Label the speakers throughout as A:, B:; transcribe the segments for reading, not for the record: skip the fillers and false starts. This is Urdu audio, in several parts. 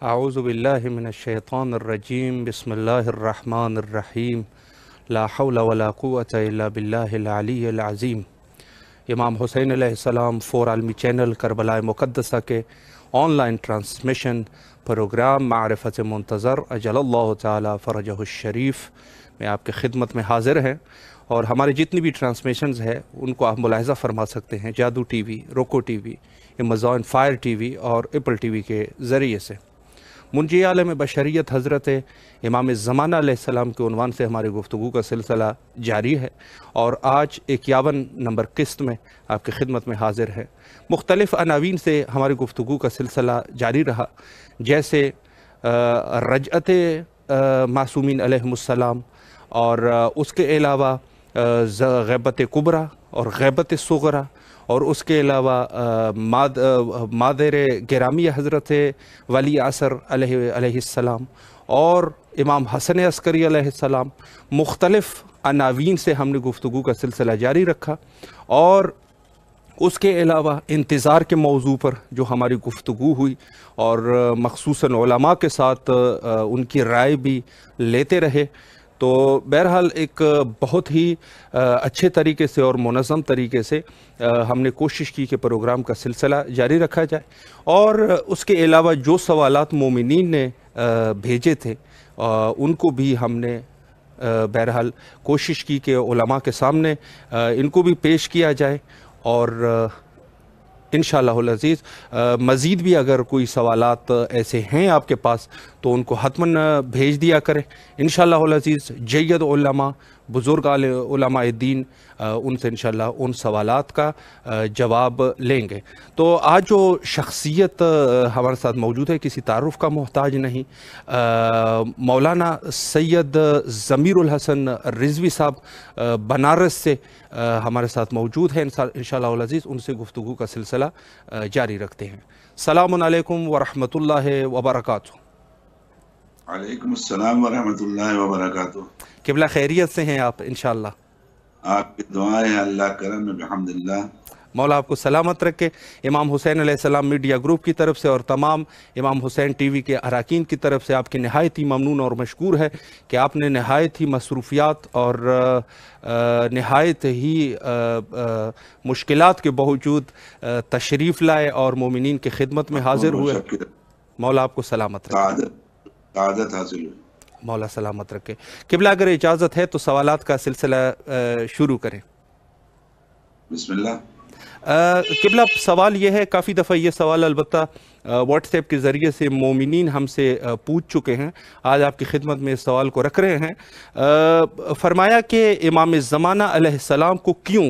A: اعوذ باللہ من الشیطان الرجیم بسم اللہ الرحمن الرحیم لا حول ولا قوة الا باللہ العلی العظیم۔ امام حسین علیہ السلام فور عالمی چینل کربلا مقدسہ کے آن لائن ٹرانسمیشن پروگرام معرفت منتظر اجل اللہ تعالی فرجہ الشریف میں آپ کے خدمت میں حاضر ہیں، اور ہمارے جتنی بھی ٹرانسمیشنز ہیں ان کو آپ ملاحظہ فرما سکتے ہیں جادو ٹی وی، روکو T V, Amazon fire T V اور ایپل ٹی وی کے ذریعے سے۔ منجی عالم بشریت حضرت امام زمانہ علیہ السلام کے عنوان سے ہماری گفتگو کا سلسلہ جاری ہے، اور آج 51 نمبر قسط میں آپ کی خدمت میں حاضر ہے۔ مختلف عناوین سے ہماری گفتگو کا سلسلہ جاری رہا، جیسے رجعت معصومین علیہم السلام، اور اس کے علاوہ غیبت کبریٰ اور غیبت صغریٰ، اور اس کے علاوہ مادر گرامی حضرت ولی عصر علیہ السلام اور امام حسن عسکری علیہ السلام۔ مختلف عناوین سے ہم نے گفتگو کا سلسلہ جاری رکھا، اور اس کے علاوہ انتظار کے موضوع پر جو ہماری گفتگو ہوئی، اور مخصوصاً علماء کے ساتھ ان کی رائے بھی لیتے رہے، تو بہرحال ایک بہت ہی اچھے طریقے سے اور منظم طریقے سے ہم نے کوشش کی کہ پروگرام کا سلسلہ جاری رکھا جائے، اور اس کے علاوہ جو سوالات مومنین نے بھیجے تھے ان کو بھی ہم نے بہرحال کوشش کی کہ علماء کے سامنے ان کو بھی پیش کیا جائے، اور انشاءاللہ العزیز مزید بھی اگر کوئی سوالات ایسے ہیں آپ کے پاس تو ان کو حتماً بھیج دیا کریں۔ انشاءاللہ العزیز جید علماء، بزرگ علماء دین ان سے انشاءاللہ ان سوالات کا جواب لیں گے۔ تو آج جو شخصیت ہمارے ساتھ موجود ہے کسی تعارف کا محتاج نہیں، مولانا سید ضمیر الحسن رضوی صاحب بنارس سے ہمارے ساتھ موجود ہیں۔ انشاءاللہ العزیز ان سے گفتگو کا سلسلہ جاری رکھتے ہیں۔ السلام علیکم ورحمۃ اللہ وبرکاتہ۔
B: وعلیکم السلام ورحمۃ اللہ وبرکاتہ۔
A: قبلہ خیریت سے ہیں آپ انشاءاللہ؟
B: آپ کی دعائیں ہیں، اللہ کرم ہے بحمداللہ۔
A: مولا آپ کو سلامت رکھے۔ امام حسین علیہ السلام میڈیا گروپ کی طرف سے اور تمام امام حسین ٹی وی کے اراکین کی طرف سے آپ کی نہایت ہی ممنون اور مشکور ہے کہ آپ نے نہایت ہی مصروفیات اور نہایت ہی مشکلات کے باوجود تشریف لائے اور مومنین کی خدمت میں حاضر ہوئے۔ مولا آپ کو سلامت رکھے،
B: سعادت حاصل ہوئی۔
A: مولا سلامت رکھے۔ قبلہ اگر اجازت ہے تو سوالات کا سلسلہ شروع کریں۔
B: بسم اللہ۔
A: قبلہ سوال یہ ہے، کافی دفعہ یہ سوال البتہ واٹس ایپ کے ذریعے سے مومنین ہم سے پوچھ چکے ہیں، آج آپ کی خدمت میں اس سوال کو رکھ رہے ہیں۔ فرمایا کہ امام زمانہ علیہ السلام کو کیوں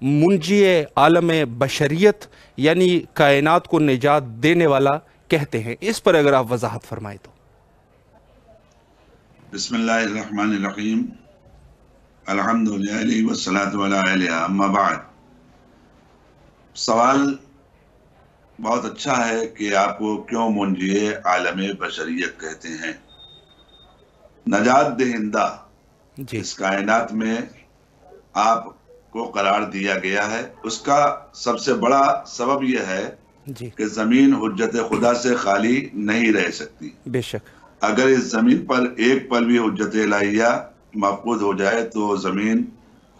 A: منجی عالم بشریت یعنی کائنات کو نجات دینے والا کہتے ہیں؟ اس پر اگر آپ وضاحت فرمائیں تو۔
B: بسم اللہ الرحمن الرحیم، الحمدللہ والصلاة علی علیہ، اما بعد۔ سوال بہت اچھا ہے کہ آپ کو کیوں منجی عالم بشریت کہتے ہیں۔ نجات دہندہ
A: جی
B: اس کائنات میں آپ کو قرار دیا گیا ہے، اس کا سب سے بڑا سبب یہ ہے
A: جی
B: کہ زمین حجت خدا سے خالی نہیں رہ سکتی۔
A: بے شک،
B: اگر اس زمین پر ایک پل بھی حجت الہیہ مفقود ہو جائے تو زمین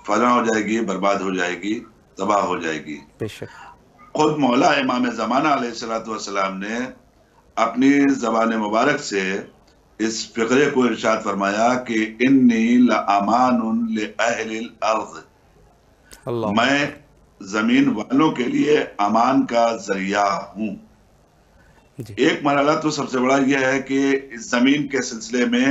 B: فنا ہو جائے گی، برباد ہو جائے گی، تباہ ہو جائے گی۔
A: بے شک،
B: خود مولا امام زمانہ علیہ السلام نے اپنی زبان مبارک سے اس فقرے کو ارشاد فرمایا کہ انی لأمان لأہل الارض،
A: اللہ
B: میں زمین والوں کے لیے امان کا ذریعہ ہوں۔
A: جی
B: ایک مرحلہ تو سب سے بڑا یہ ہے کہ اس زمین کے سلسلے میں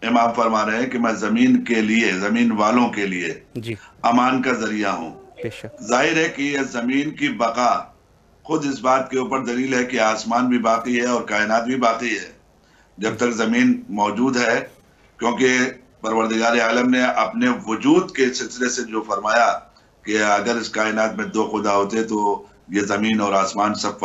B: امام فرما رہے ہیں کہ میں زمین کے لیے، زمین والوں کے لیے
A: جی
B: امان کا ذریعہ ہوں۔
A: بے شک،
B: ظاہر ہے کہ یہ زمین کی بقا خود اس بات کے اوپر دلیل ہے کہ آسمان بھی باقی ہے اور کائنات بھی باقی ہے جب تک زمین موجود ہے، کیونکہ پروردگار عالم نے اپنے وجود کے سلسلے سے جو فرمایا کہ اگر اس کائنات میں دو خدا ہوتے تو یہ زمین اور آسمان سب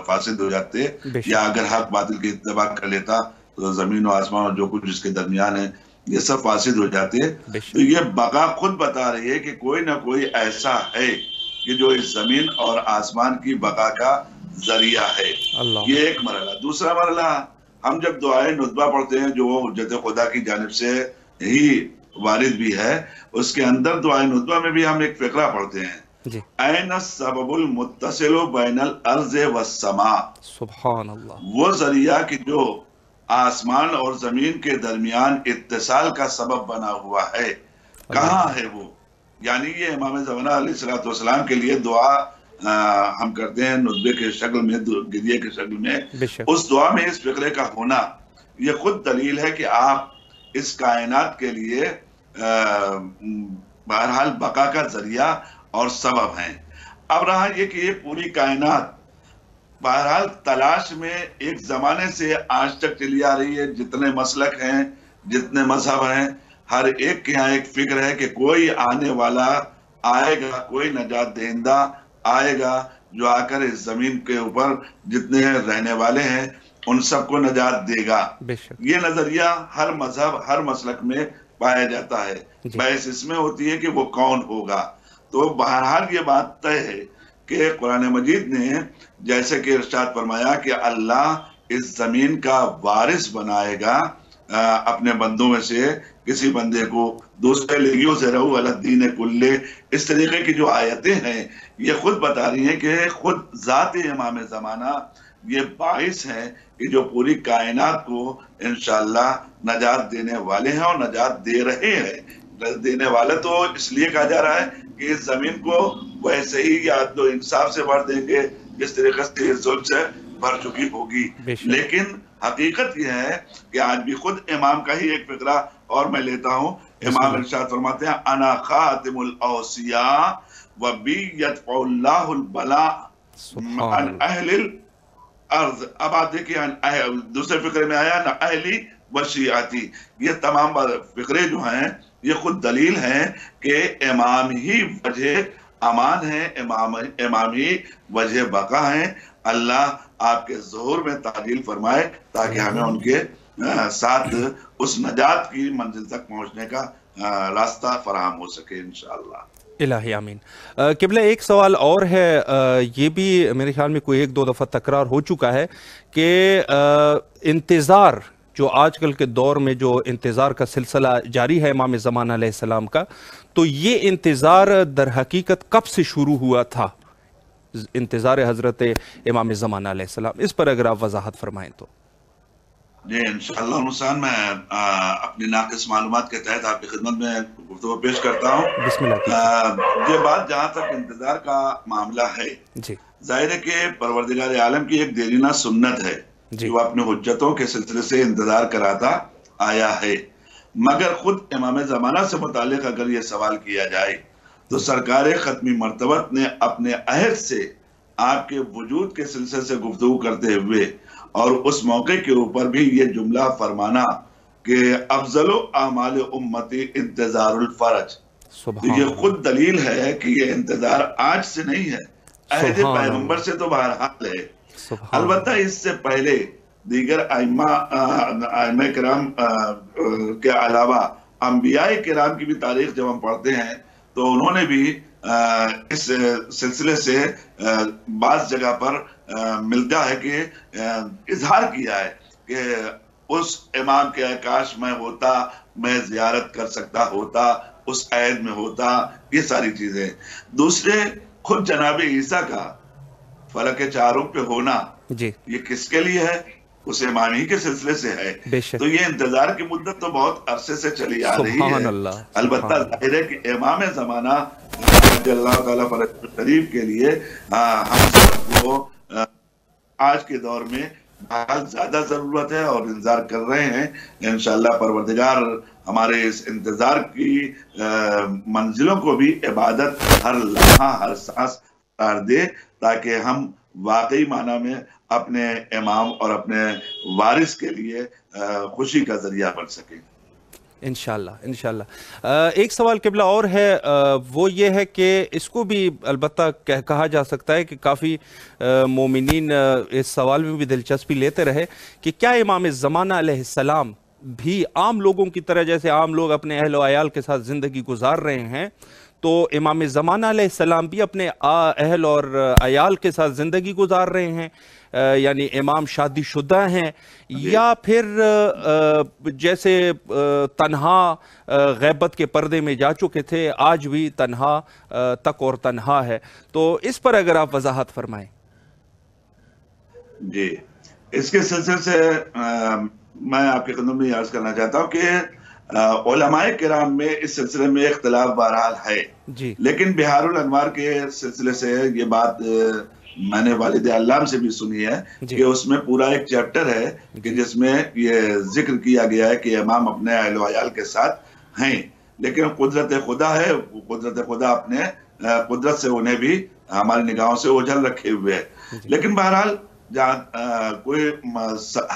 B: فاسد ہو جاتے، یا اگر حق باطل کی اتباع کر لیتا تو زمین و آسمان اور جو کچھ اس کے درمیان ہے یہ سب فاسد ہو جاتے۔ تو یہ بقا خود بتا رہی ہے کہ کوئی نہ کوئی ایسا ہے کہ جو اس زمین اور آسمان کی بقا کا ذریعہ ہے۔
A: اللہ
B: یہ ایک مرحلہ۔ دوسرا مرحلہ ہم جب دعائے ندبہ پڑھتے ہیں جو حجت خدا کی جانب سے ہی وارد بھی ہے، اس کے اندر دعائے ندبہ میں بھی ہم ایک فقرہ پڑھتے ہیں،
A: جی
B: این السبب المتصل بین الارض والسماء،
A: سبحان اللہ.
B: وہ ذریعہ کہ جو آسمان اور زمین کے درمیان اتصال کا سبب بنا ہوا ہے، کہاں ہے وہ؟ یعنی یہ امام زمانہ علیہ السلام کے لیے دعا ہم کرتے ہیں ندبے کے شکل میں، گریے کے شکل میں.
A: بے شک.
B: اس دعا میں اس فقرے کا ہونا یہ خود دلیل ہے کہ آپ اس کائنات کے لیے بہرحال بقا کا ذریعہ اور سبب ہیں. اب رہا یہ کہ یہ پوری کائنات بہرحال تلاش میں ایک زمانے سے آج تک چلی آ رہی ہے. جتنے مسلک ہیں، جتنے مذہب ہیں، ہر ایک کے یہاں ایک فکر ہے کہ کوئی آنے والا آئے گا، کوئی نجات دہندہ آئے گا جو آ کر اس زمین کے اوپر جتنے رہنے والے ہیں ان سب کو نجات دے گا. یہ نظریہ ہر مذہب، ہر مسلک میں پایا جاتا ہے. بحث اس میں ہوتی ہے کہ وہ کون ہوگا. تو بہرحال یہ بات طے ہے کہ قرآن مجید نے جیسے کہ ارشاد فرمایا کہ اللہ اس زمین کا وارث بنائے گا اپنے بندوں میں سے کسی بندے کو، دوسرے لیگیوں سے رہو الدین کلے. اس طریقے کی جو آیتیں ہیں یہ خود بتا رہی ہیں کہ خود ذات امام زمانہ یہ باعث ہیں کہ جو پوری کائنات کو انشاءاللہ نجات دینے والے ہیں اور نجات دے رہے ہیں. دینے والے تو اس لیے کہا جا رہا ہے کہ اس زمین کو ویسے ہی عدل و انصاف سے بھر دیں گے جس طریقے سے ظلم سے بھر چکی ہوگی. لیکن حقیقت یہ ہے کہ آج بھی خود امام کا ہی ایک فقرہ اور میں لیتا ہوں. امام ارشاد فرماتے ہیں انا خاتم الاوصیاء وبی یدفع اللہ البلاء عن اہل الارض. اب آپ دیکھیں دوسرے فقرے میں آیا نا اہلی و شیعتی. یہ تمام فقرے جو ہیں یہ خود دلیل ہیں کہ امام ہی وجہ امان ہے، امام ہی وجہ بقا ہیں. اللہ آپ کے ظہور میں تعجیل فرمائے تاکہ ہمیں ان کے ساتھ اس نجات کی منزل تک پہنچنے کا راستہ فراہم ہو سکے انشاءاللہ.
A: الہی آمین. قبلہ ایک سوال اور ہے، یہ بھی میرے خیال میں کوئی ایک دو دفعہ تکرار ہو چکا ہے کہ انتظار جو آج کل کے دور میں جو انتظار کا سلسلہ جاری ہے امام زمانہ علیہ السلام کا، تو یہ انتظار در حقیقت کب سے شروع ہوا تھا، انتظار حضرت امام زمانہ علیہ السلام؟ اس پر اگر آپ وضاحت فرمائیں تو.
B: جی انشاءاللہ نصان میں اپنی ناقص معلومات کے تحت آپ کی خدمت میں گفتگو پیش کرتا ہوں.
A: بسم اللہ.
B: یہ بات جہاں تک انتظار کا معاملہ ہے، ظاہر ہے کہ پروردگار عالم کی ایک دیرینہ سنت ہے جو وہ اپنے حجتوں کے سلسلے سے انتظار کراتا آیا ہے. مگر خود امام زمانہ سے متعلق اگر یہ سوال کیا جائے تو سرکار ختمی مرتبت نے اپنے عہد سے آپ کے وجود کے سلسلے سے گفتگو کرتے ہوئے اور اس موقع کے اوپر بھی یہ جملہ فرمانا کہ افضل اعمال امتی انتظار الفرج. یہ خود دلیل ہے کہ یہ انتظار آج سے نہیں ہے، عہد پیغمبر سے تو بہرحال ہے. البتہ اس سے پہلے دیگر ائمہ کرام کے علاوہ انبیاء کرام کی بھی تاریخ جب ہم پڑھتے ہیں تو انہوں نے بھی اس سلسلے سے بعض جگہ پر ملتا ہے کہ اظہار کیا ہے کہ اس امام کے کاش میں ہوتا، میں زیارت کر سکتا ہوتا، اس عہد میں ہوتا. یہ ساری چیزیں. دوسرے خود جناب عیسیٰ کا فلک چاروں پہ ہونا یہ کس کے لیے ہے؟ اس امام ہی کے سلسلے سے ہے. تو یہ انتظار کی مدت تو بہت عرصے سے چلی آ رہی ہے. البتہ ظاہر ہے کہ امام زمانہ رضی اللہ تعالیٰ فرج شریف کے لیے ہم سب کو آج کے دور میں بہت زیادہ ضرورت ہے اور انتظار کر رہے ہیں. انشاءاللہ پروردگار ہمارے اس انتظار کی منزلوں کو بھی عبادت ہر لمحہ ہر سانس قرار دے تاکہ ہم واقعی معنی میں اپنے امام اور اپنے وارث کے لیے خوشی کا ذریعہ بن سکیں.
A: انشاءاللہ انشاءاللہ. ایک سوال قبلہ اور ہے، وہ یہ ہے کہ اس کو بھی البتہ کہا جا سکتا ہے کہ کافی مومنین اس سوال میں بھی دلچسپی لیتے رہے کہ کیا امام زمانہ علیہ السلام بھی عام لوگوں کی طرح، جیسے عام لوگ اپنے اہل و عیال کے ساتھ زندگی گزار رہے ہیں، تو امام زمانہ علیہ السلام بھی اپنے اہل اور عیال کے ساتھ زندگی گزار رہے ہیں؟ یعنی امام شادی شدہ ہیں یا پھر جیسے تنہا غیبت کے پردے میں جا چکے تھے، آج بھی تنہا تک اور تنہا ہے؟ تو اس پر اگر آپ وضاحت فرمائیں۔
B: جی، اس کے سلسلے سے میں آپ کے خدمت میں عرض کرنا چاہتا ہوں کہ علماء کرام میں اس سلسلے میں اختلاف بہرحال ہے،
A: جی،
B: لیکن بہار الانوار کے سلسلے سے یہ بات میں نے والد علام سے بھی سنی ہے کہ اس میں پورا ایک چیپٹر ہے کہ جس میں یہ ذکر کیا گیا ہے کہ امام اپنے اہل و عیال کے ساتھ ہیں، لیکن قدرت خدا ہے، قدرت خدا اپنے قدرت سے انہیں بھی ہماری نگاہوں سے اوجھل رکھے ہوئے ہے۔ لیکن بہرحال جہاں کوئی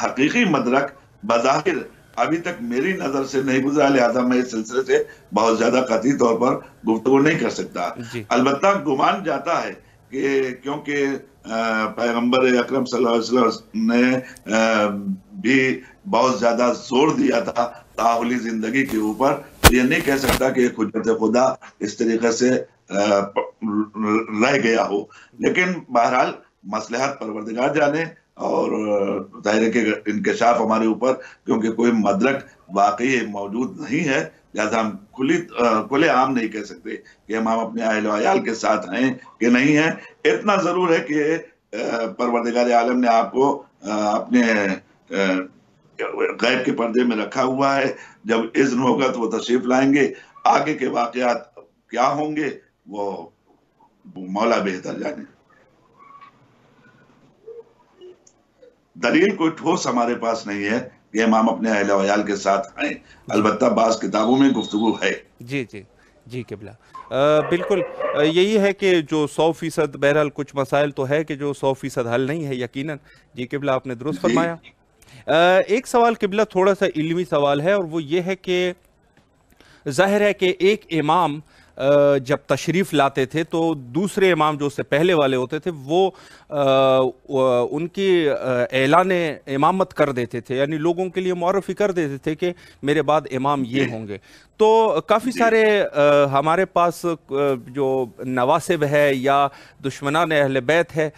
B: حقیقی مدرک بظاہر ابھی تک میری نظر سے نہیں گزرا، لہذا میں اس سلسلے سے بہت زیادہ قطعی طور پر گفتگو نہیں کر سکتا۔ البتہ گمان جاتا ہے کہ کیونکہ پیغمبر اکرم صلی اللہ علیہ وسلم نے بھی بہت زیادہ زور دیا تھا تحولی زندگی کے اوپر، یہ نہیں کہہ سکتا کہ حجت خدا اس طریقے سے رہ گیا ہو، لیکن بہرحال مصلحت پروردگار جانے، اور ظاہر ہے کہ انکشاف ہمارے اوپر کیونکہ کوئی مدرک واقعی موجود نہیں ہے، لہذا ہم کھلے عام نہیں کہہ سکتے کہ امام اپنے اہل و عیال کے ساتھ ہیں کہ نہیں ہیں۔ اتنا ضرور ہے کہ پروردگار عالم نے آپ کو اپنے غیب کے پردے میں رکھا ہوا ہے، جب اذن ہوگا تو وہ تشریف لائیں گے، آگے کے واقعات کیا ہوں گے وہ مولا بہتر جانے۔ دلیل کوئی ٹھوس ہمارے پاس نہیں ہے کہ امام اپنے اہل و عیال کے ساتھ ہیں، البتہ بعض کتابوں میں گفتگو ہے۔
A: جی جی جی قبلہ، بالکل یہی ہے کہ جو 100% بہرحال کچھ مسائل تو ہے کہ جو 100% حل نہیں ہے یقیناً۔ جی قبلہ، آپ نے درست فرمایا۔ ایک سوال قبلہ تھوڑا سا علمی سوال ہے، اور وہ یہ ہے کہ ظاہر ہے کہ ایک امام جب تشریف لاتے تھے تو دوسرے امام جو اس سے پہلے والے ہوتے تھے وہ ان کی اعلان امامت کر دیتے تھے، یعنی لوگوں کے لیے معرفی کر دیتے تھے کہ میرے بعد امام یہ ہوں گے۔ تو کافی سارے ہمارے پاس جو نواسب ہے یا دشمنان اہل بیت ہے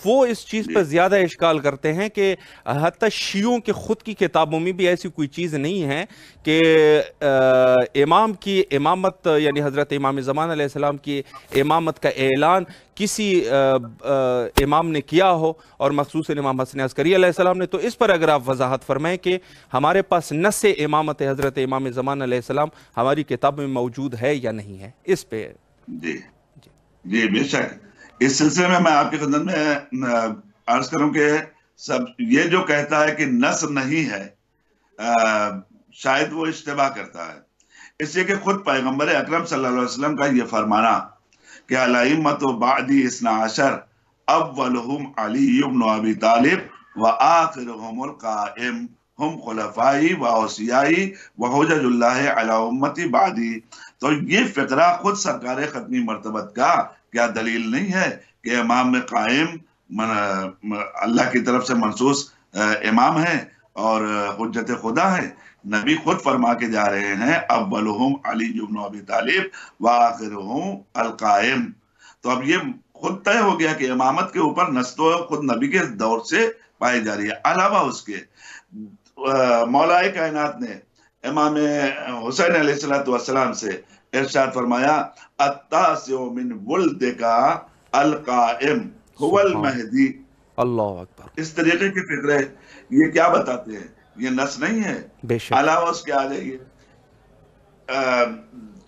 A: وہ اس چیز پر زیادہ اشکال کرتے ہیں کہ حتی شیعوں کے خود کی کتابوں میں بھی ایسی کوئی چیز نہیں ہے کہ امام کی امامت، یعنی حضرت امام زمان علیہ السلام کی امامت کا اعلان کسی امام نے کیا ہو، اور مخصوص امام حسن عسکری علیہ السلام نے۔ تو اس پر اگر آپ وضاحت فرمائیں کہ ہمارے پاس نص امامت حضرت امام زمان علیہ السلام ہماری کتاب میں موجود ہے یا نہیں ہے، اس پہ۔
B: جی بے شک، اس سلسلے میں میں آپ کی خدمت میں عرض کروں کہ یہ جو کہتا ہے کہ نص نہیں ہے شاید وہ اشتباہ کرتا ہے، اس لیے کہ خود پیغمبر اکرم صلی اللہ علیہ وسلم کا یہ فرمانا کہ الائمۃ بعدی 12 اولہم علی بن ابی طالب وآخرہم القائم ہم خلفائی و اوصیائی و حجج اللہ علی امتی بعدی۔ تو یہ فقرہ خود سرکار ختمی مرتبت کا کیا دلیل نہیں ہے کہ امام قائم اللہ کی طرف سے منصوص امام ہیں اور حجت خدا ہیں؟ نبی خود فرما کے جا رہے ہیں اولہم علی بن ابی طالب وآخرہم القائم۔ تو اب یہ خود طے ہو گیا کہ امامت کے اوپر نص تو خود نبی کے دور سے پائی جا رہی ہے۔ علاوہ اس کے مولا کائنات نے امام حسین علیہ السلام سے ارشاد فرمایا التاسع من ولدک القائم هو المہدی۔
A: اللہ اکبر۔
B: اس طریقے کے فقرے یہ کیا بتاتے ہیں؟ یہ نص نہیں ہے۔
A: بے شک۔
B: علاوہ اس کے آ جائیے،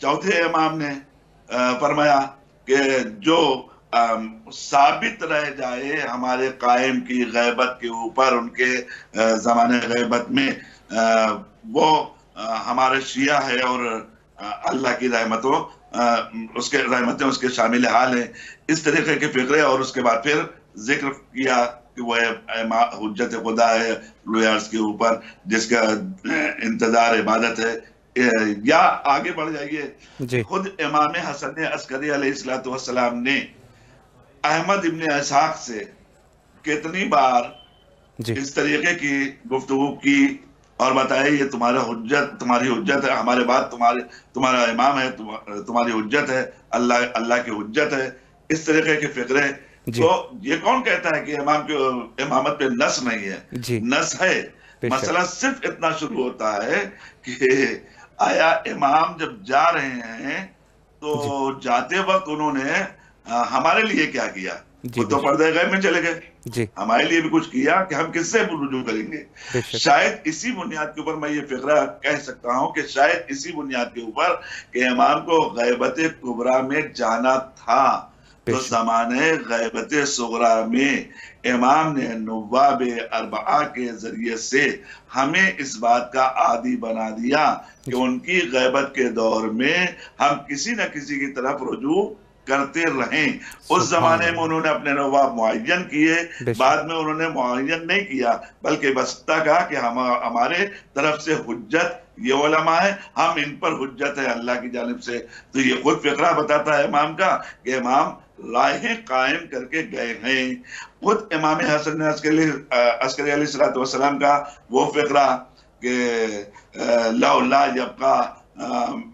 B: چوتھے امام نے فرمایا کہ جو ثابت رہ جائے ہمارے قائم کی غیبت کے اوپر، ان کے زمانے غیبت میں، وہ ہمارے شیعہ ہے اور اللہ کی رحمتوں اس کے رحمتیں اس کے شامل حال ہیں۔ اس طریقے کے فقرے، اور اس کے بعد پھر ذکر کیا کہ وہ حجت خدا ہے روئے عرض کے اوپر جس کا انتظار عبادت ہے۔ یا آگے بڑھ جائیے، خود امام حسن عسکری علیہ السلام نے احمد ابن اسحاق سے کتنی بار اس طریقے کی گفتگو کی اور بتایا یہ تمہاری حجت ہے، ہمارے بعد تمہارا امام ہے، تمہاری حجت ہے، اللہ کی حجت ہے۔ اس طریقے کے فقرے تو یہ کون کہتا ہے کہ امام کی امامت پہ نس نہیں ہے؟
A: جی
B: نس ہے. مسئلہ صرف اتنا شروع ہوتا ہے کہ آیا امام جب جا رہے ہیں تو جاتے وقت انہوں نے ہمارے لیے کیا کیا؟ وہ تو پردہ غیب میں چلے گئے.
A: جی
B: ہمارے لیے بھی کچھ کیا کہ ہم کس سے رجوع کریں گے؟ شاید اسی بنیاد کے اوپر میں یہ فقرہ کہہ سکتا ہوں کہ شاید اسی بنیاد کے اوپر کہ امام کو غیبت کبریٰ میں جانا تھا تو زمانے غیبت صغریٰ میں امام نے نواب اربعہ کے ذریعے سے ہمیں اس بات کا عادی بنا دیا کہ ان کی غیبت کے دور میں ہم کسی نہ کسی کی طرف رجوع کرتے رہیں. اس زمانے میں انہوں نے اپنے نواب معین کیے، بعد میں انہوں نے معین نہیں کیا بلکہ بس کہا کہ ہمارے طرف سے حجت یہ علماء ہے، ہم ان پر حجت ہے اللہ کی جانب سے. تو یہ خود فقرہ بتاتا ہے امام کا کہ امام راہیں قائم کر کے گئے ہیں. خود امام حسن عسکری علیہ السلام کا وہ فقرہ کہ لولا یبقى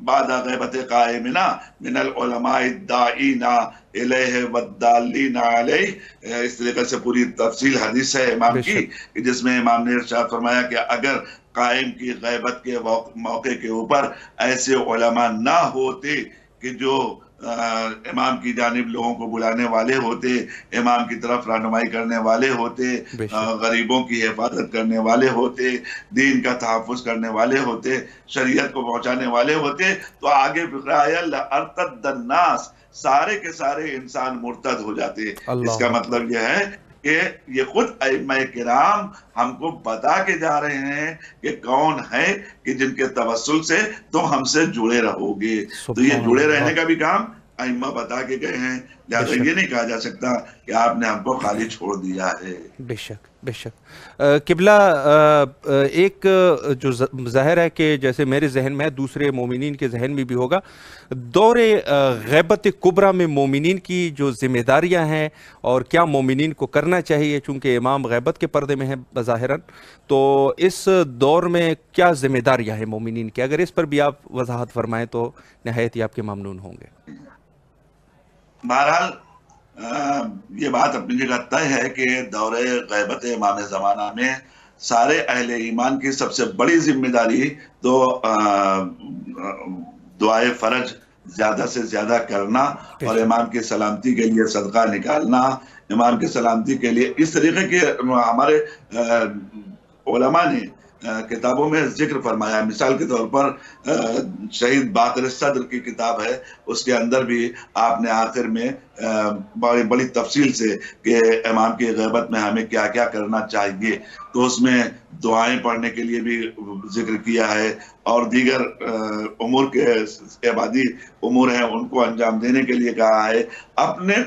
B: بعد غیبت قائمنا من العلماء الداعین الیہ والدالین علیہ، اس طریقے سے پوری تفصیل حدیث ہے امام کی جس میں امام نے ارشاد فرمایا کہ اگر قائم کی غیبت کے موقع کے اوپر ایسے علماء نہ ہوتے کہ جو امام کی جانب لوگوں کو بلانے والے ہوتے، امام کی طرف رہنمائی کرنے والے ہوتے، غریبوں کی حفاظت کرنے والے ہوتے، دین کا تحفظ کرنے والے ہوتے، شریعت کو پہنچانے والے ہوتے، تو آگے فقرہ آیا لَأَرْتَدَّ النَّاسِ، سارے کے سارے انسان مرتد ہو جاتے. اس کا مطلب یہ ہے کہ یہ خود ائمہ کرام ہم کو بتا کے جا رہے ہیں کہ کون ہے کہ جن کے توسل سے تم ہم سے جڑے رہو گے. تو یہ جڑے رہنے کا بھی کام ائمہ بتا کے گئے ہیں، لہذا یہ نہیں کہا جا سکتا کہ آپ نے ہم کو خالی چھوڑ دیا ہے.
A: بے شک بے شک. قبلہ ایک جو ظاہر ہے کہ جیسے میرے ذہن میں دوسرے مومنین کے ذہن میں بھی ہوگا، دور غیبت کبریٰ میں مومنین کی جو ذمہ داریاں ہیں اور کیا مومنین کو کرنا چاہیے، چونکہ امام غیبت کے پردے میں ہیں بظاہراً، تو اس دور میں کیا ذمہ داریاں ہیں مومنین کی، اگر اس پر بھی آپ وضاحت فرمائیں تو نہایت ہی آپ کے ممنون ہوں گے.
B: بہرحال یہ بات اپنی جگہ طے ہے کہ دور غیبت امام زمانہ میں سارے اہل ایمان کی سب سے بڑی ذمہ داری تو دعائے فرج زیادہ سے زیادہ کرنا اور امام کی سلامتی کے لیے صدقہ نکالنا، امام کی سلامتی کے لیے اس طریقے کے ہمارے علماء نے کتابوں میں ذکر فرمایا. مثال کے طور پر شہید باقر صدر کی کتاب ہے، اس کے اندر بھی آپ نے آخر میں بڑی تفصیل سے کہ امام کی غیبت میں ہمیں کیا کیا کرنا چاہیے، تو اس میں دعائیں پڑھنے کے لیے بھی ذکر کیا ہے اور دیگر امور کے عبادی امور ہیں ان کو انجام دینے کے لیے کہا ہے. اپنے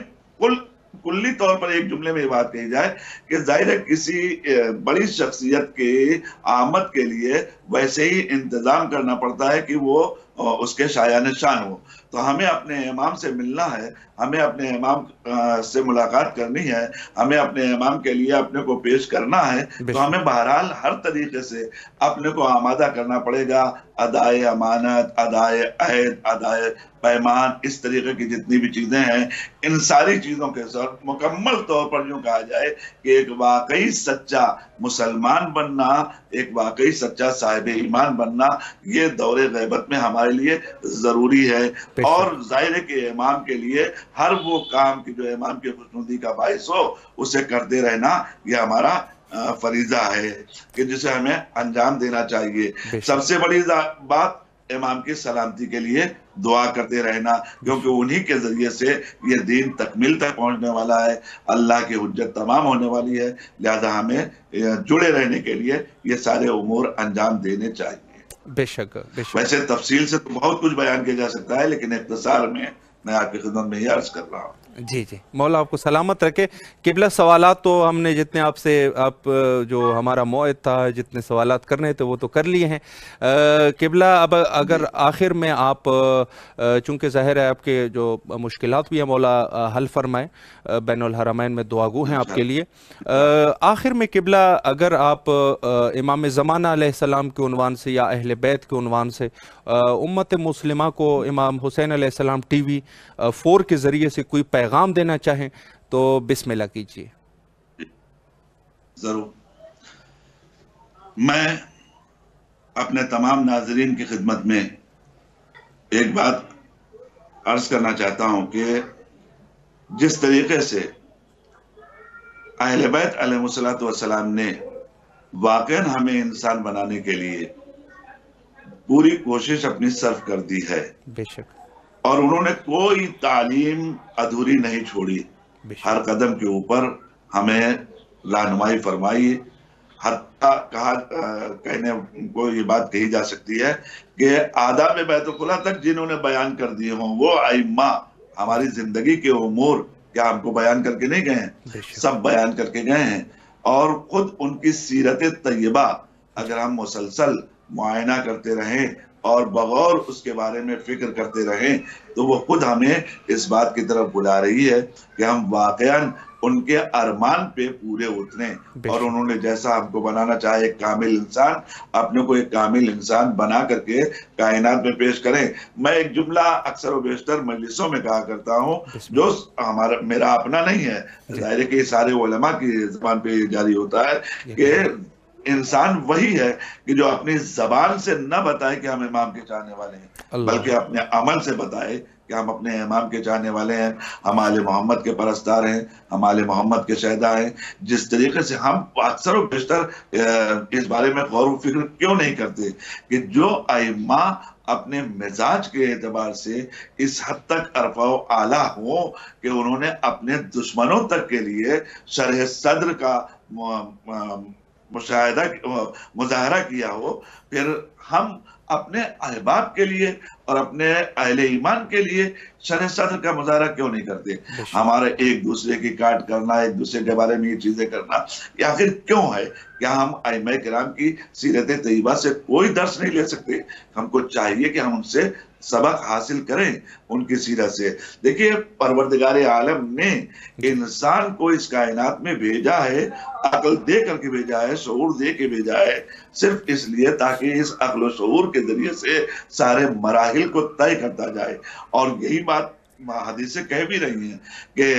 B: کلی طور پر ایک جملے میں یہ بات کہی جائے کہ ظاہر ہے کسی بڑی شخصیت کے آمد کے لیے ویسے ہی انتظام کرنا پڑتا ہے کہ وہ اس کے شایان شان ہو. تو ہمیں اپنے امام سے ملنا ہے، ہمیں اپنے امام سے ملاقات کرنی ہے، ہمیں اپنے امام کے لیے اپنے کو پیش کرنا ہے، تو ہمیں بہرحال ہر طریقے سے اپنے کو آمادہ کرنا پڑے گا. ادائے امانت، ادائے عہد، ادائے پیمان، اس طریقے کی جتنی بھی چیزیں ہیں، ان ساری چیزوں کے ساتھ مکمل طور پر یوں کہا جائے کہ ایک واقعی سچا مسلمان بننا، ایک واقعی سچا صاحب ایمان بننا، یہ دور غیبت میں ہمارے لیے ضروری ہے. اور ظاہر ہے کہ امام کے لیے ہر وہ کام کی جو امام کی خوشنودی کا باعث ہو اسے کرتے رہنا یہ ہمارا فریضہ ہے کہ جسے ہمیں انجام دینا چاہیے. سب سے بڑی بات امام کی سلامتی کے لیے دعا کرتے رہنا، کیونکہ انہی کے ذریعے سے یہ دین تکمیل تک پہنچنے والا ہے، اللہ کی حجت تمام ہونے والی ہے. لہذا ہمیں جڑے رہنے کے لیے یہ سارے امور انجام دینے چاہیے.
A: بے شک بے شک.
B: ویسے تفصیل سے تو بہت کچھ بیان کیا جا سکتا ہے، لیکن اختصار میں آپ کی خدمت میں یہ عرض کر رہا ہوں.
A: جی جی، مولا آپ کو سلامت رکھے. قبلہ سوالات تو ہم نے جتنے آپ سے جو ہمارا موعد تھا جتنے سوالات کرنے تھے وہ تو کر لیے ہیں. قبلہ اب اگر آخر میں آپ چونکہ ظاہر ہے آپ کے جو مشکلات بھی ہیں مولا حل فرمائیں، بین الحرمین میں دعا گو ہیں آپ کے لیے. آخر میں قبلہ اگر آپ امام زمانہ علیہ السلام کے عنوان سے یا اہل بیت کے عنوان سے امت مسلمہ کو امام حسین علیہ السلام ٹی وی 4 کے ذریعے سے کوئی پیغام دینا چاہیں تو بسم اللہ کیجیے.
B: ضرور. میں اپنے تمام ناظرین کی خدمت میں ایک بات عرض کرنا چاہتا ہوں کہ جس طریقے سے اہل بیت علیہ الصلوۃ والسلام نے واقعاً ہمیں انسان بنانے کے لیے پوری کوشش اپنی صرف کر دی ہے،
A: بے شک،
B: اور انہوں نے کوئی تعلیم ادھوری نہیں چھوڑی،
A: بے شک،
B: ہر قدم کے اوپر ہمیں رہنمائی فرمائی. حتیٰ کہنے کو یہ بات کہی جا سکتی ہے کہ آداب بیت الخلا تک جنہوں نے بیان کر دیے ہوں وہ ائمہ ہماری زندگی کے امور کیا ہم کو بیان کر کے نہیں گئے ہیں،
A: بے شک،
B: سب بیان کر کے گئے ہیں. اور خود ان کی سیرت طیبہ اگر ہم مسلسل معائنہ کرتے رہیں اور بغور اس کے بارے میں فکر کرتے رہیں تو وہ خود ہمیں اس بات کی طرف بلا رہی ہے کہ ہم واقعاً ان کے ارمان پہ پورے اتریں. اور انہوں نے جیسا ہم کو بنانا چاہے ایک کامل انسان، اپنے کو ایک کامل انسان بنا کر کے کائنات میں پیش کریں. میں ایک جملہ اکثر و بیشتر مجلسوں میں کہا کرتا ہوں جو میرا اپنا نہیں ہے، ظاہر ہے کہ سارے علماء کی زبان پہ جاری ہوتا ہے کہ انسان وہی ہے کہ جو اپنی زبان سے نہ بتائے کہ ہم امام کے چاہنے والے ہیں، بلکہ اپنے عمل سے بتائے کہ ہم اپنے امام کے چاہنے والے ہیں، ہم آل محمد کے پرستار ہیں، ہم آل محمد کے شہداء ہیں. جس طریقے سے ہم اکثر و بیشتر اس بارے میں غور و فکر کیوں نہیں کرتے کہ جو ائمہ اپنے مزاج کے اعتبار سے اس حد تک ارفع و اعلیٰ ہوں کہ انہوں نے اپنے دشمنوں تک کے لیے شرح صدر کا مظاہرہ کیا ہو، پھر ہم اپنے احباب کے لیے اور اپنے اہل ایمان کے لیے شرح صدر کا مظاہرہ کیوں نہیں کرتے؟ ہمارا ایک دوسرے کی کاٹ کرنا، ایک دوسرے کے بارے میں یہ چیزیں کرنا یہ آخر کیوں ہے؟ کیا ہم ائمہ کرام کی سیرت طیبہ سے کوئی درس نہیں لے سکتے؟ ہم کو چاہیے کہ ہم ان سے سبق حاصل کریں، ان کی سیرت سے. دیکھیے پروردگار عالم نے انسان کو اس کائنات میں بھیجا ہے، عقل دے کر کے بھیجا ہے، شعور دے کے بھیجا ہے، صرف اس لیے تاکہ اس عقل و شعور کے ذریعے سے سارے مراحل کو طے کرتا جائے. اور یہی بات حدیثیں کہہ بھی رہی ہیں کہ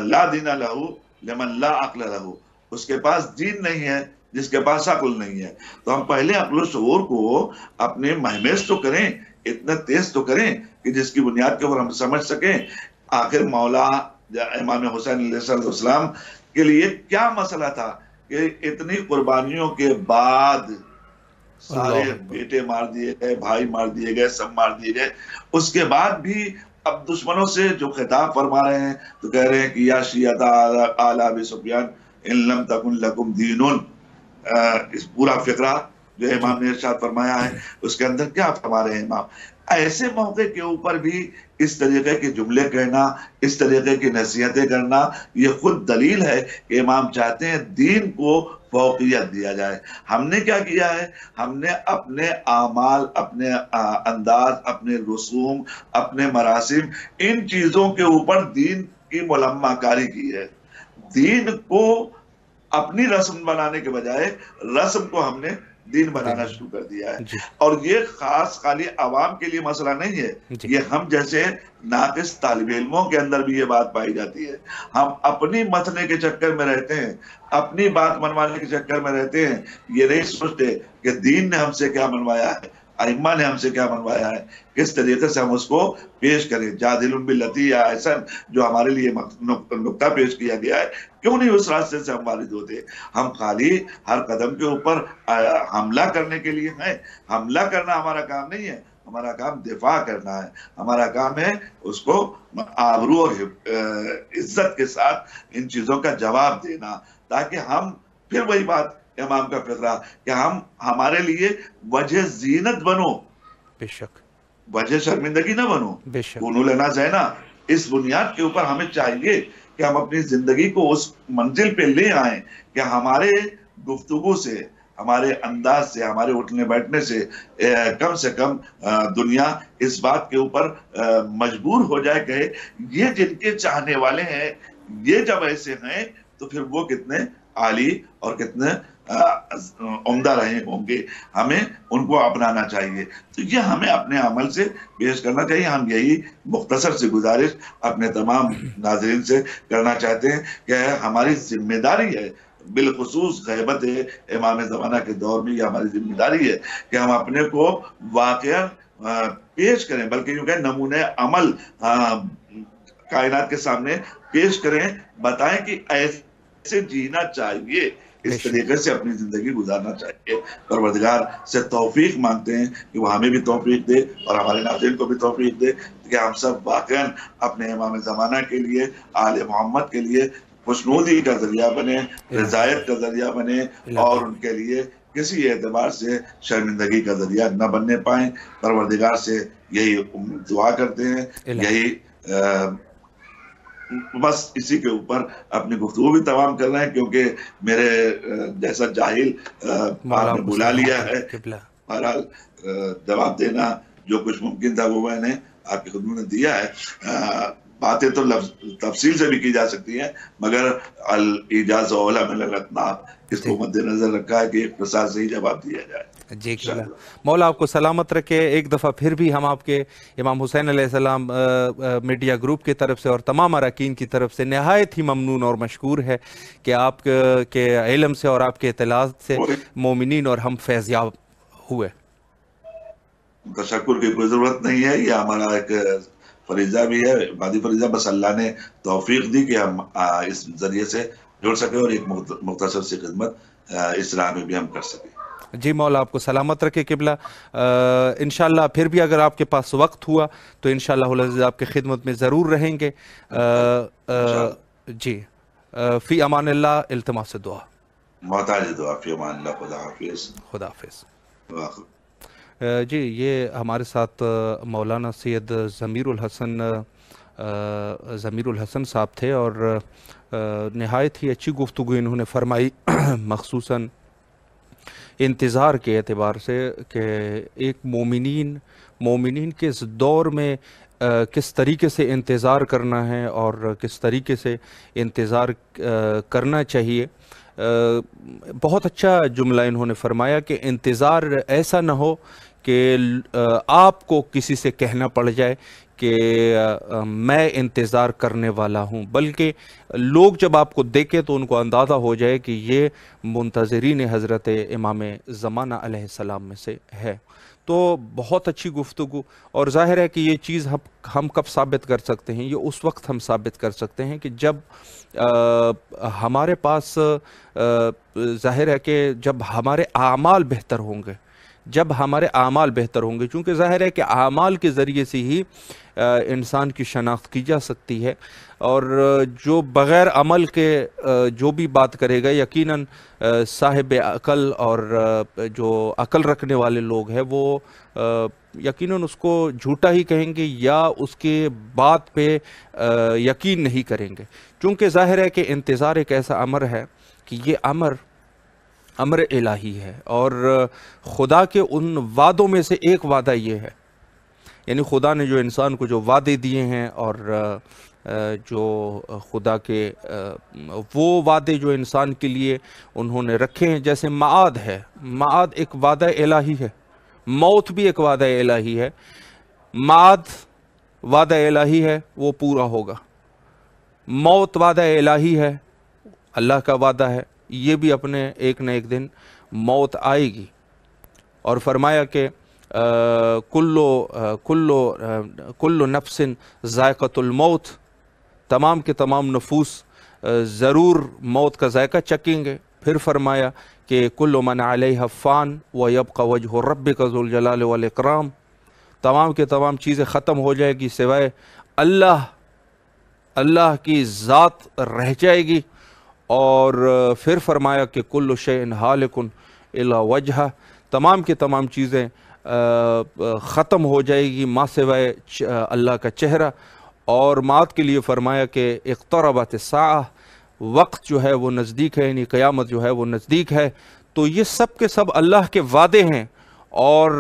B: لا دین لہو لمن لا عقل لہو، اس کے پاس دین نہیں ہے جس کے پاس عقل نہیں ہے. تو ہم پہلے عقل و شعور کو اپنے مہمیز تو کریں، اتنا تیز تو کریں کہ جس کی بنیاد کے اوپر ہم سمجھ سکیں آخر مولا امام حسین علیہ السلام کے لیے کیا مسئلہ تھا کہ اتنی قربانیوں کے بعد سارے بیٹے مار دیے گئے، بھائی مار دیے گئے، سب مار دیے گئے، اس کے بعد بھی اب دشمنوں سے جو خطاب فرما رہے ہیں تو کہہ رہے ہیں کہ یا شیعہ آل ابی سفیان ان لم تکن لکم دینون. اس پورا فقرہ جو امام نے ارشاد فرمایا ہے اس کے اندر کیا فرما رہے ہیں امام؟ ایسے موقع کے اوپر بھی اس طریقے کے جملے کہنا، اس طریقے کی نصیحتیں کرنا، یہ خود دلیل ہے کہ امام چاہتے ہیں دین کو فوقیت دیا جائے. ہم نے کیا کیا ہے؟ ہم نے اپنے اعمال، اپنے انداز، اپنے رسوم، اپنے مراسم، ان چیزوں کے اوپر دین کی ملمہ کاری کی ہے. دین کو اپنی رسم بنانے کے بجائے رسم کو ہم نے دین بنانا شروع کر دیا ہے. اور یہ خاص خالی عوام کے لیے مسئلہ نہیں ہے، یہ ہم جیسے ناقص طالب علموں کے اندر بھی یہ بات پائی جاتی ہے. ہم اپنی مسئلے کے چکر میں رہتے ہیں، اپنی بات منوانے کے چکر میں رہتے ہیں، یہ نہیں سوچتے کہ دین نے ہم سے کیا منوایا ہے، ائمہ نے ہم سے کیا منوایا ہے، کس طریقے سے ہم اس کو پیش کریں. جادل باللتی یا احسن جو ہمارے لیے نقطہ پیش کیا گیا ہے، کیوں نہیں اس راستے سے ہم وارد ہوتے؟ ہم خالی ہر قدم کے اوپر حملہ کرنے کے لیے ہیں. حملہ کرنا ہمارا کام نہیں ہے، ہمارا کام دفاع کرنا ہے. ہمارا کام ہے اس کو آبرو اور عزت کے ساتھ ان چیزوں کا جواب دینا، تاکہ ہم پھر وہی بات امام کا فقرہ کہ ہم ہمارے لیے وجہ زینت بنو،
A: بے شک،
B: وجہ شرمندگی نہ بنو.
A: بے شک،
B: کونوا لنا زینا. اس بنیاد کے اوپر ہمیں چاہیے کہ ہم اپنی زندگی کو اس منزل پہ لے آئیں کہ ہمارے گفتگو سے، ہمارے انداز سے، ہمارے اٹھنے بیٹھنے سے کم دنیا اس بات کے اوپر مجبور ہو جائے کہ یہ جن کے چاہنے والے ہیں یہ جب ایسے ہیں تو پھر وہ کتنے عالی اور کتنے عمدہ رہے ہوں گے، ہمیں ان کو اپنانا چاہیے. تو یہ ہمیں اپنے عمل سے پیش کرنا چاہیے. ہم یہی مختصر سی گزارش اپنے تمام ناظرین سے کرنا چاہتے ہیں کہ ہماری ذمہ داری ہے، بالخصوص غیبت امام زمانہ کے دور میں یہ ہماری ذمہ داری ہے کہ ہم اپنے کو واقعہ پیش کریں، بلکہ یوں کہ نمونہ عمل کائنات کے سامنے پیش کریں، بتائیں کہ ایسے جینا چاہیے، اس طریقے سے اپنی زندگی گزارنا چاہیے. پروردگار سے توفیق مانگتے ہیں کہ وہ ہمیں بھی توفیق دے اور ہمارے ناظرین کو بھی توفیق دے کہ ہم سب واقعا اپنے امام زمانہ کے لیے، آل محمد کے لیے خوشنودی کا ذریعہ بنے، رضایت کا ذریعہ بنے، اور ان کے لیے کسی اعتبار سے شرمندگی کا ذریعہ نہ بننے پائیں. پروردگار سے یہی دعا کرتے ہیں، یہی بس اسی کے اوپر اپنی گفتگو بھی تمام کر رہے ہیں، کیونکہ میرے جیسا جاہل آپ نے بلا لیا ہے. بہرحال جواب دینا جو کچھ ممکن تھا وہ میں نے آپ کی خدمت میں دیا ہے. باتیں تو تفصیل سے بھی کی جا سکتی ہیں، مگر الاجاز اولی من الاطناب اس کو مد نظر رکھا ہے کہ اختصار سے ہی جواب دیا جائے.
A: جی قبلہ، مولا آپ کو سلامت رکھے. ایک دفعہ پھر بھی ہم آپ کے امام حسین علیہ السلام میڈیا گروپ کی طرف سے اور تمام اراکین کی طرف سے نہایت ہی ممنون اور مشکور ہے کہ آپ کے علم سے اور آپ کے اطلاعات سے مومنین اور ہم فیضیاب ہوئے.
B: تشکر کی کوئی ضرورت نہیں ہے، یہ ہمارا ایک فریضہ بھی ہے، عبادی فریضہ. بس اللہ نے توفیق دی کہ ہم اس ذریعے سے جڑ سکے اور ایک مختصر سی خدمت اس راہ میں بھی ہم کر سکیں.
A: جی مولا آپ کو سلامت رکھے قبلہ. انشاءاللہ پھر بھی اگر آپ کے پاس وقت ہوا تو انشاءاللہ العزیز آپ کی خدمت میں ضرور رہیں گے. جی فی امان اللہ، التماس دعا.
B: محتاج دعا. فی امان اللہ. خدا حافظ.
A: خدا حافظ. جی یہ ہمارے ساتھ مولانا سید ضمیر الحسن صاحب تھے اور نہایت ہی اچھی گفتگو انہوں نے فرمائی، مخصوصاً انتظار کے اعتبار سے کہ ایک مومنین کے اس دور میں کس طریقے سے انتظار کرنا ہے اور کس طریقے سے انتظار کرنا چاہیے. بہت اچھا جملہ انہوں نے فرمایا کہ انتظار ایسا نہ ہو کہ آپ کو کسی سے کہنا پڑ جائے کہ میں انتظار کرنے والا ہوں، بلکہ لوگ جب آپ کو دیکھیں تو ان کو اندازہ ہو جائے کہ یہ منتظرین حضرت امام زمانہ علیہ السلام میں سے ہے. تو بہت اچھی گفتگو، اور ظاہر ہے کہ یہ چیز ہم کب ثابت کر سکتے ہیں؟ یہ اس وقت ہم ثابت کر سکتے ہیں کہ جب ہمارے پاس ظاہر ہے کہ جب ہمارے اعمال بہتر ہوں گے، چونکہ ظاہر ہے کہ اعمال کے ذریعے سے ہی انسان کی شناخت کی جا سکتی ہے، اور جو بغیر عمل کے جو بھی بات کرے گا یقیناً صاحب عقل اور جو عقل رکھنے والے لوگ ہیں وہ یقیناً اس کو جھوٹا ہی کہیں گے یا اس کے بات پہ یقین نہیں کریں گے. چونکہ ظاہر ہے کہ انتظار ایک ایسا امر ہے کہ یہ امر الہی ہے، اور خدا کے ان وعدوں میں سے ایک وعدہ یہ ہے، یعنی خدا نے جو انسان کو جو وعدے دیے ہیں اور جو خدا کے وہ وعدے جو انسان کے لیے انہوں نے رکھے ہیں، جیسے معاد ہے، معاد ایک وعدہ الہی ہے، موت بھی ایک وعدہ الہی ہے. معاد وعدہ الہی ہے، وہ پورا ہوگا. موت وعدہ الہی ہے، اللہ کا وعدہ ہے، یہ بھی اپنے ایک نہ ایک دن موت آئے گی. اور فرمایا کہ کل نفس ذائقۃ الموت، تمام کے تمام نفوس ضرور موت کا ذائقہ چکیں گے. پھر فرمایا کہ کل من علیہ فان ویبقى وجہ ربک ذو الجلال والاکرام، تمام کے تمام چیزیں ختم ہو جائے گی سوائے اللہ کی ذات رہ جائے گی. اور پھر فرمایا کہ کل شیء ہالک الا وجہہ، تمام کے تمام چیزیں ختم ہو جائے گی ماں سوائے اللہ کا چہرہ. اور مات کے لیے فرمایا کہ اقتربت الساعہ، وقت جو ہے وہ نزدیک ہے، یعنی قیامت جو ہے وہ نزدیک ہے. تو یہ سب کے سب اللہ کے وعدے ہیں، اور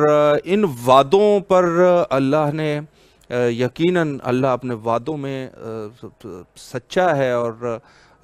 A: ان وعدوں پر اللہ نے یقیناً اللہ اپنے وعدوں میں سچا ہے، اور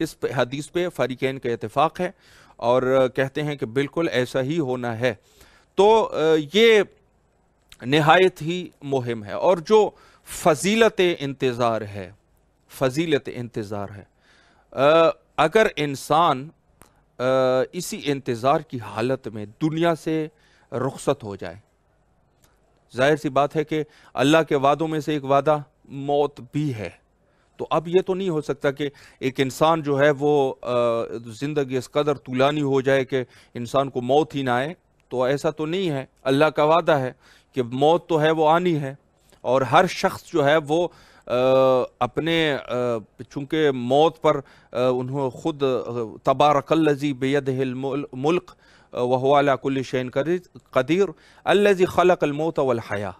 A: اس حدیث پہ فریقین کا اتفاق ہے اور کہتے ہیں کہ بالکل ایسا ہی ہونا ہے۔ تو یہ نہایت ہی مہم ہے، اور جو فضیلت انتظار ہے، فضیلت انتظار ہے، اگر انسان اسی انتظار کی حالت میں دنیا سے رخصت ہو جائے، ظاہر سی بات ہے کہ اللہ کے وعدوں میں سے ایک وعدہ موت بھی ہے، تو اب یہ تو نہیں ہو سکتا کہ ایک انسان جو ہے وہ زندگی اس قدر طولانی ہو جائے کہ انسان کو موت ہی نہ آئے، تو ایسا تو نہیں ہے۔ اللہ کا وعدہ ہے کہ موت تو ہے وہ آنی ہے، اور ہر شخص جو ہے وہ اپنے چونکہ موت پر انہوں خود تبارک الذی بیدہ الملک وہو علی کل شیء قدیر الذی خلق الموت والحیاہ،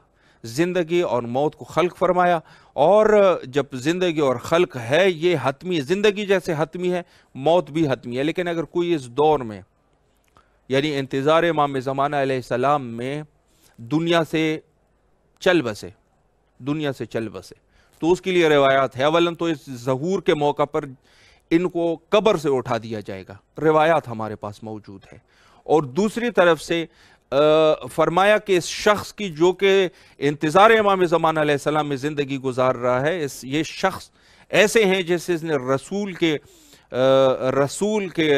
A: زندگی اور موت کو خلق فرمایا، اور جب زندگی اور خلق ہے یہ حتمی، زندگی جیسے حتمی ہے موت بھی حتمی ہے، لیکن اگر کوئی اس دور میں یعنی انتظار امام زمانہ علیہ السلام میں دنیا سے چل بسے، دنیا سے چل بسے، تو اس کے لیے روایات ہے۔ اولاً تو اس ظہور کے موقع پر ان کو قبر سے اٹھا دیا جائے گا، روایات ہمارے پاس موجود ہے، اور دوسری طرف سے فرمایا کہ اس شخص کی جو کہ انتظار امام زمانہ علیہ السلام میں زندگی گزار رہا ہے، یہ شخص ایسے ہیں جیسے اس نے رسول کے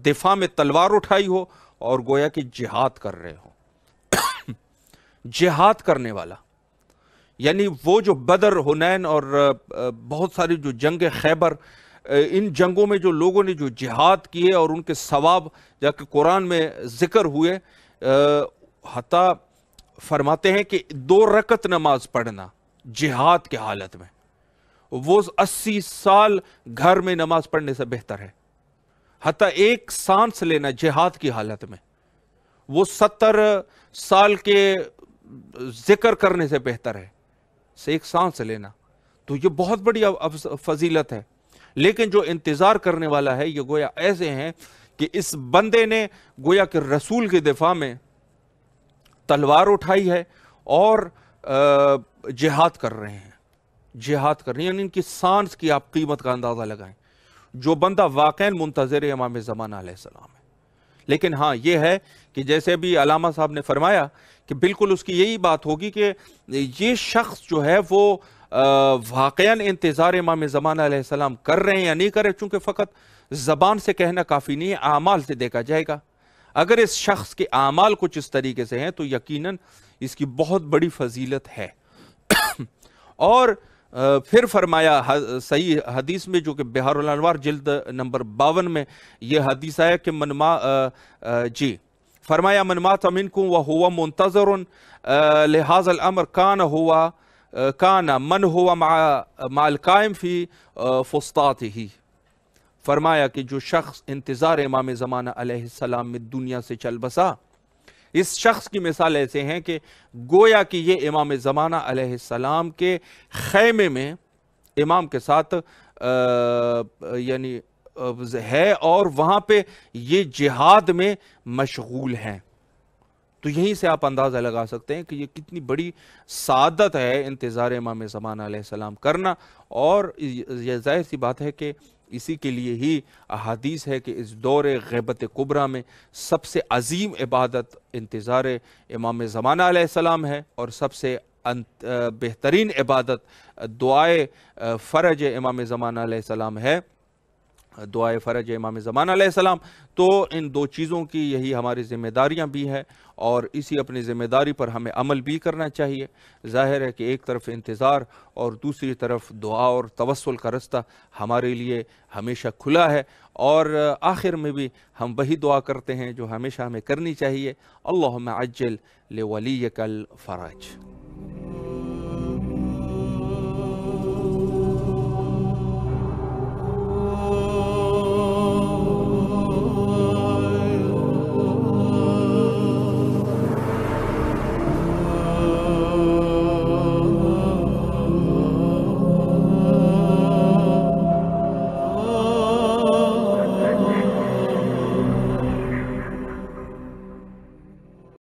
A: دفاع میں تلوار اٹھائی ہو اور گویا کہ جہاد کر رہے ہوں۔ جہاد کرنے والا، یعنی وہ جو بدر، حنین اور بہت ساری جو جنگ خیبر، ان جنگوں میں جو لوگوں نے جو جہاد کیے اور ان کے ثواب جا کے قرآن میں ذکر ہوئے، حتیٰ فرماتے ہیں کہ 2 رکعت نماز پڑھنا جہاد کے حالت میں وہ 80 سال گھر میں نماز پڑھنے سے بہتر ہے۔ حتیٰ 1 سانس لینا جہاد کی حالت میں وہ 70 سال کے ذکر کرنے سے بہتر ہے، 1 سانس لینا، تو یہ بہت بڑی فضیلت ہے۔ لیکن جو انتظار کرنے والا ہے یہ گویا ایسے ہیں کہ اس بندے نے گویا کہ رسول کے دفاع میں تلوار اٹھائی ہے اور جہاد کر رہے ہیں، جہاد کر رہے ہیں، یعنی ان کی سانس کی آپ قیمت کا اندازہ لگائیں۔ جو بندہ واقعاً منتظر امام زمانہ علیہ السلام ہے۔ لیکن ہاں یہ ہے کہ جیسے بھی علامہ صاحب نے فرمایا کہ بالکل اس کی یہی بات ہوگی کہ یہ شخص جو ہے وہ واقعاً انتظار امام زمانہ علیہ السلام کر رہے ہیں یا نہیں کر رہے، چونکہ فقط زبان سے کہنا کافی نہیں ہے، اعمال سے دیکھا جائے گا۔ اگر اس شخص کے اعمال کچھ اس طریقے سے ہیں تو یقیناً اس کی بہت بڑی فضیلت ہے۔ اور پھر فرمایا صحیح حدیث میں جو کہ بحار الانوار جلد نمبر 52 میں یہ حدیث آیا کہ فرمایا من مات منکم وہو منتظر لہذا الامر کان من ہوا مع القائم فی فسطاطہ، فرمایا کہ جو شخص انتظار امام زمانہ علیہ السلام میں دنیا سے چل بسا، اس شخص کی مثال ایسے ہیں کہ گویا کہ یہ امام زمانہ علیہ السلام کے خیمے میں امام کے ساتھ یعنی ہے، اور وہاں پہ یہ جہاد میں مشغول ہیں۔ تو یہیں سے آپ اندازہ لگا سکتے ہیں کہ یہ کتنی بڑی سعادت ہے انتظار امام زمانہ علیہ السلام کرنا، اور یہ ظاہر سی بات ہے کہ اسی کے لیے ہی احادیث ہے کہ اس دور غیبت کبریٰ میں سب سے عظیم عبادت انتظار امام زمانہ علیہ السلام ہے، اور سب سے بہترین عبادت دعائے فرج امام زمانہ علیہ السلام ہے، دعائے فرج امام زمانہ علیہ السلام۔ تو ان 2 چیزوں کی یہی ہماری ذمہ داریاں بھی ہیں، اور اسی اپنی ذمہ داری پر ہمیں عمل بھی کرنا چاہیے۔ ظاہر ہے کہ ایک طرف انتظار اور دوسری طرف دعا اور توسل کا رستہ ہمارے لیے ہمیشہ کھلا ہے، اور آخر میں بھی ہم وہی دعا کرتے ہیں جو ہمیشہ ہمیں کرنی چاہیے، اللہم عجل لولیک الفرج۔